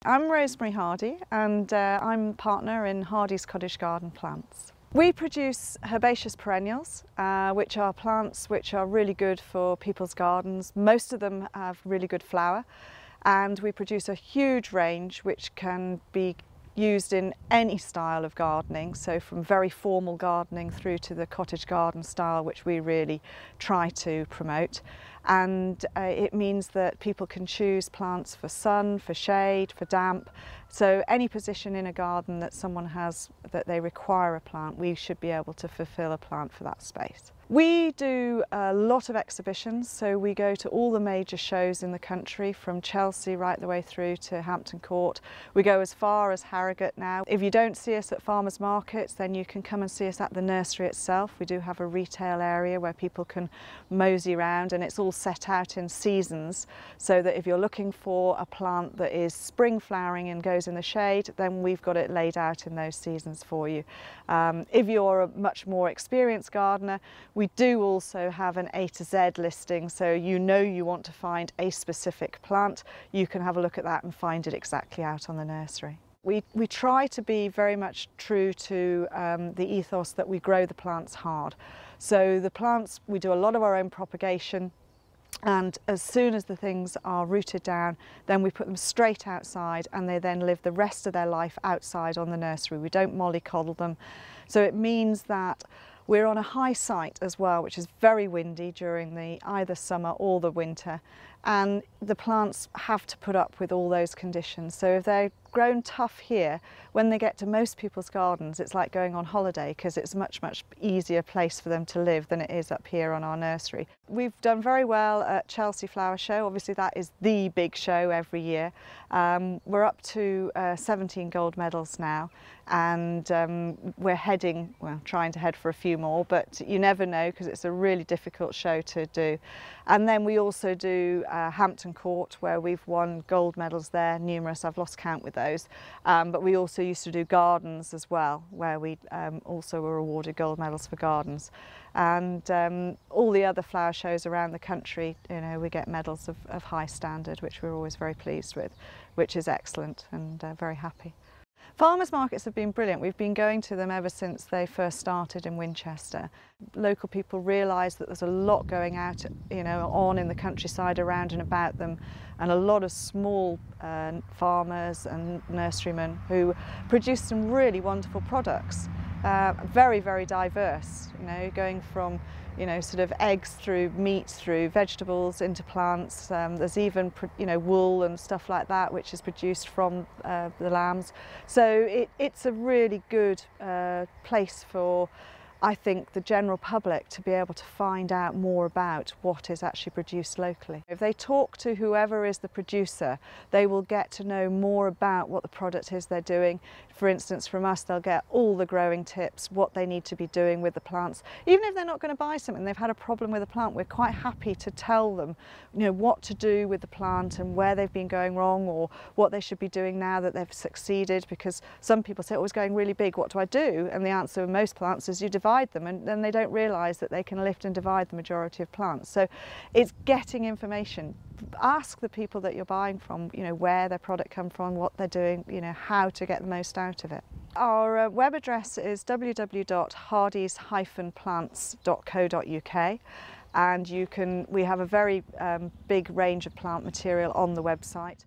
I'm Rosemary Hardy and I'm partner in Hardy's Cottage Garden Plants. We produce herbaceous perennials, which are plants which are really good for people's gardens. Most of them have really good flower, and we produce a huge range which can be used in any style of gardening, so from very formal gardening through to the cottage garden style, which we really try to promote. And it means that people can choose plants for sun, for shade, for damp. So any position in a garden that someone has that they require a plant, we should be able to fulfill a plant for that space. We do a lot of exhibitions, so we go to all the major shows in the country, from Chelsea right the way through to Hampton Court. We go as far as Harrogate now. If you don't see us at Farmers Markets, then you can come and see us at the nursery itself. We do have a retail area where people can mosey around, and it's all set out in seasons, so that if you're looking for a plant that is spring flowering and goes in the shade, then we've got it laid out in those seasons for you. If you're a much more experienced gardener, we do also have an A to Z listing, so you want to find a specific plant, you can have a look at that and find it exactly out on the nursery. We try to be very much true to the ethos that we grow the plants hard. So the plants, we do a lot of our own propagation, and as soon as the things are rooted down, then we put them straight outside, and they then live the rest of their life outside on the nursery. We don't mollycoddle them. So it means that we're on a high site as well, which is very windy during either summer or the winter, and the plants have to put up with all those conditions. So if they're grown tough here, when they get to most people's gardens, it's like going on holiday, because it's a much easier place for them to live than it is up here on our nursery. We've done very well at Chelsea Flower Show. Obviously that is the big show every year. We're up to 17 gold medals now, and we're trying to head for a few more, but you never know, because it's a really difficult show to do. And then we also do Hampton Court, where we've won gold medals there, numerous. I've lost count with those, but we also used to do gardens as well, where we also were awarded gold medals for gardens. And all the other flower shows around the country, we get medals of high standard, which we're always very pleased with, which is excellent, and very happy. Farmers markets have been brilliant. We've been going to them ever since they first started in Winchester. Local people realise that there's a lot going out, on in the countryside around and about them, and a lot of small farmers and nurserymen who produce some really wonderful products. Very diverse, going from sort of eggs through meat, through vegetables, into plants. There's even wool and stuff like that, which is produced from the lambs. So it's a really good place for, I think, the general public to be able to find out more about what is actually produced locally. If they talk to whoever is the producer, they will get to know more about what the product is they're doing. For instance, from us, they'll get all the growing tips, what they need to be doing with the plants. Even if they're not going to buy something, they've had a problem with a plant, we're quite happy to tell them what to do with the plant and where they've been going wrong, or what they should be doing now that they've succeeded. Because some people say, oh, it's going really big, what do I do? And the answer with most plants is you divide them, and then they don't realise that they can lift and divide the majority of plants. So it's getting information. Ask the people that you're buying from, where their product come from, what they're doing, how to get the most out of it. Our web address is www.hardys-plants.co.uk, and we have a very big range of plant material on the website.